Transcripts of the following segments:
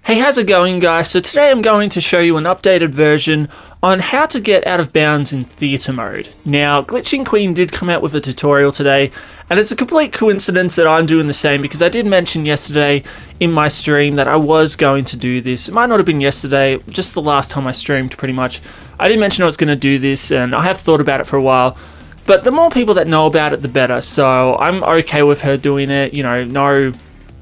Hey, how's it going, guys? So today I'm going to show you an updated version on how to get out of bounds in theatre mode. Now, Glitching Queen did come out with a tutorial today, and it's a complete coincidence that I'm doing the same because I did mention yesterday in my stream that I was going to do this. It might not have been yesterday, just the last time I streamed pretty much. I did mention I was going to do this, and I have thought about it for a while. But the more people that know about it, the better. So I'm okay with her doing it, you know, no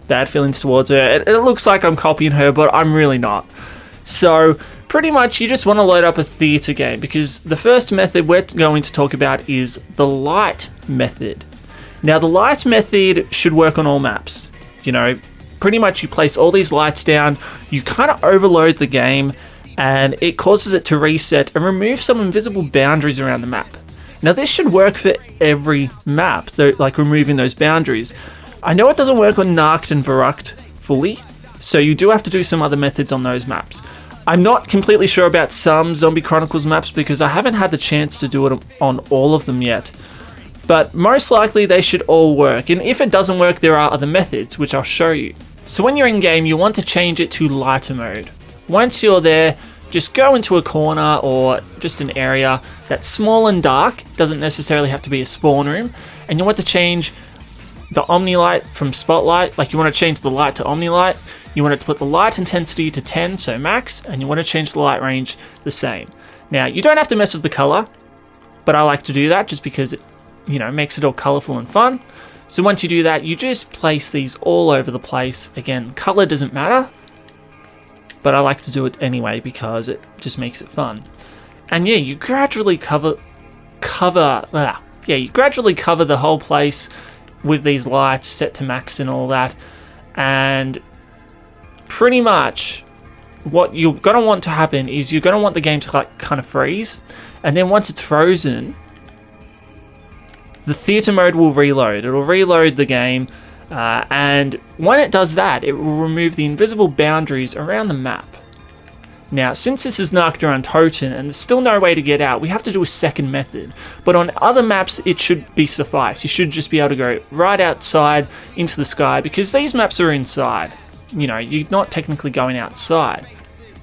bad feelings towards her. It looks like I'm copying her, but I'm really not. So pretty much you just want to load up a theatre game because the first method we're going to talk about is the light method. Now the light method should work on all maps. You know, pretty much you place all these lights down, you kind of overload the game, and it causes it to reset and remove some invisible boundaries around the map. Now this should work for every map, like removing those boundaries. I know it doesn't work on Nacht and Verruckt fully, so you do have to do some other methods on those maps. I'm not completely sure about some Zombie Chronicles maps because I haven't had the chance to do it on all of them yet. But most likely they should all work, and if it doesn't work there are other methods which I'll show you. So when you're in game you want to change it to lighter mode. Once you're there, just go into a corner or just an area that's small and dark, doesn't necessarily have to be a spawn room, and you want to change the Omnilight from Spotlight, like you want to change the light to Omnilight, you want to put the light intensity to 10, so max, and you want to change the light range the same. Now, you don't have to mess with the color, but I like to do that just because it, you know, makes it all colorful and fun. So once you do that, you just place these all over the place. Again, color doesn't matter, but I like to do it anyway because it just makes it fun. And yeah, you gradually cover the whole place with these lights set to max and all that, and pretty much what you're going to want to happen is you're going to want the game to like kind of freeze, and then once it's frozen the theatre mode will reload. It'll reload the game, and when it does that it will remove the invisible boundaries around the map. Now, since this is Nacht and Verruckt and there's still no way to get out, we have to do a second method. But on other maps, it should be suffice. You should just be able to go right outside into the sky because these maps are inside. You know, you're not technically going outside.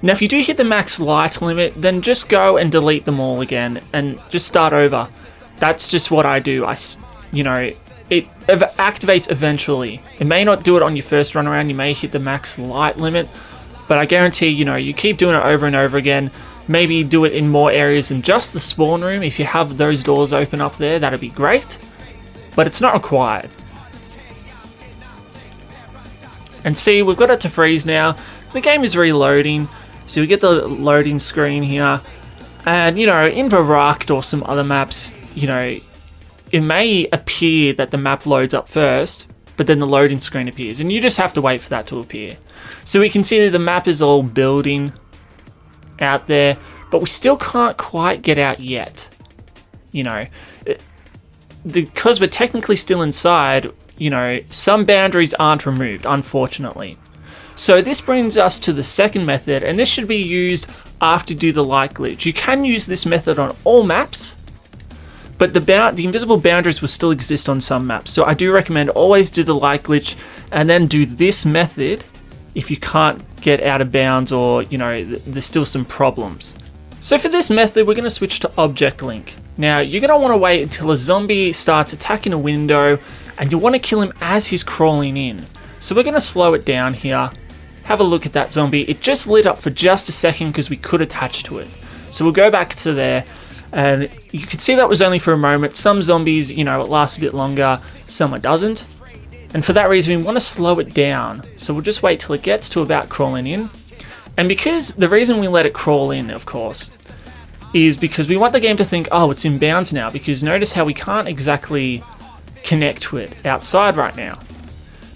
Now, if you do hit the max light limit, then just go and delete them all again and just start over. That's just what I do. It activates eventually. It may not do it on your first run around. You may hit the max light limit. But I guarantee, you know, you keep doing it over and over again. Maybe do it in more areas than just the spawn room. If you have those doors open up there, that'd be great. But it's not required. And see, we've got it to freeze now. The game is reloading. So we get the loading screen here. And, you know, in Verruckt or some other maps, you know, it may appear that the map loads up first, but then the loading screen appears. And you just have to wait for that to appear. So we can see that the map is all building out there, but we still can't quite get out yet. You know, because we're technically still inside, you know, some boundaries aren't removed, unfortunately. So this brings us to the second method, and this should be used after you do the light glitch. You can use this method on all maps, but the invisible boundaries will still exist on some maps. So I do recommend always do the light glitch and then do this method if you can't get out of bounds or, you know, there's still some problems. So for this method, we're going to switch to Object Link. Now, you're going to want to wait until a zombie starts attacking a window, and you want to kill him as he's crawling in. So we're going to slow it down here. Have a look at that zombie. It just lit up for just a second because we could attach to it. So we'll go back to there, and you can see that was only for a moment. Some zombies, you know, it lasts a bit longer, some it doesn't. And for that reason, we want to slow it down. So we'll just wait till it gets to about crawling in. And because the reason we let it crawl in, of course, is because we want the game to think, oh, it's in bounds now. Because notice how we can't exactly connect to it outside right now.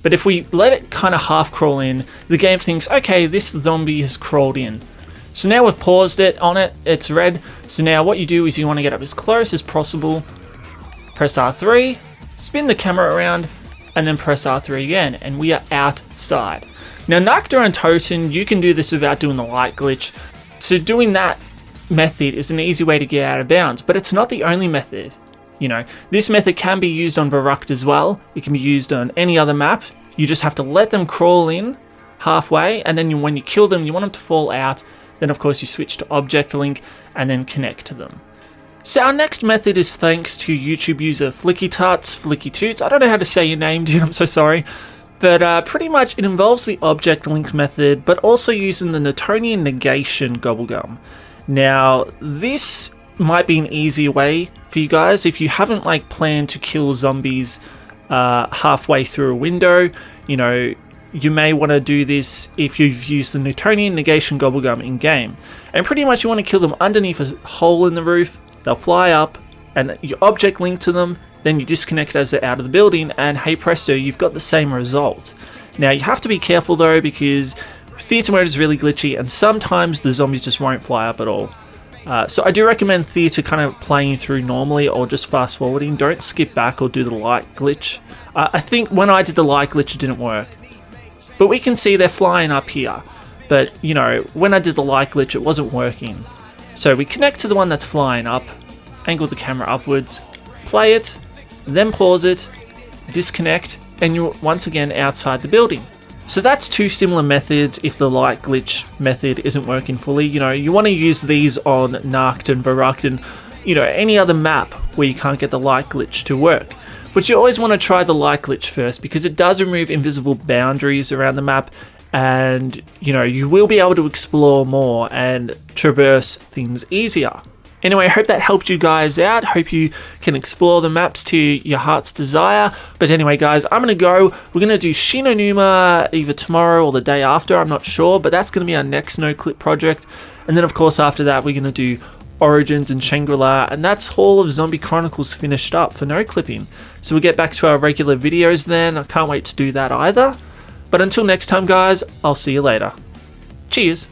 But if we let it kind of half crawl in, the game thinks, okay, this zombie has crawled in. So now we've paused it on it, it's red. So now what you do is you want to get up as close as possible, press R3, spin the camera around, and then press R3 again, and we are outside. Now, Nacht and Verruckt, you can do this without doing the light glitch. So doing that method is an easy way to get out of bounds, but it's not the only method. You know, this method can be used on Verruckt as well. It can be used on any other map. You just have to let them crawl in, halfway, and then when you kill them, you want them to fall out. Then of course you switch to object link and then connect to them. So our next method is thanks to YouTube user FlickyTuts. I don't know how to say your name, dude, I'm so sorry. But pretty much it involves the object link method, but also using the Newtonian negation gobblegum. Now, this might be an easier way for you guys if you haven't like planned to kill zombies halfway through a window. You know, you may want to do this if you've used the Newtonian negation gobblegum in game. And pretty much you want to kill them underneath a hole in the roof. They'll fly up and you object link to them, then you disconnect as they're out of the building, and hey presto, you've got the same result. Now you have to be careful though, because theater mode is really glitchy and sometimes the zombies just won't fly up at all. So I do recommend theater kind of playing through normally or just fast forwarding. Don't skip back or do the light glitch. I think when I did the light glitch it didn't work. But we can see they're flying up here. But you know, when I did the light glitch it wasn't working. So we connect to the one that's flying up, angle the camera upwards, play it, then pause it, disconnect, and you're once again outside the building. So that's two similar methods if the light glitch method isn't working fully. You know, you want to use these on Nacht and Verruckt and, you know, any other map where you can't get the light glitch to work. But you always want to try the light glitch first because it does remove invisible boundaries around the map, and you know, you will be able to explore more and traverse things easier. Anyway, I hope that helped you guys out. Hope you can explore the maps to your heart's desire. But anyway, guys, I'm going to go. We're going to do Shinonuma either tomorrow or the day after. I'm not sure, but that's going to be our next no-clip project. And then, of course, after that, we're going to do Origins and Shangri-La. And that's all of Zombie Chronicles finished up for no-clipping. So we'll get back to our regular videos then. I can't wait to do that either. But until next time, guys, I'll see you later. Cheers.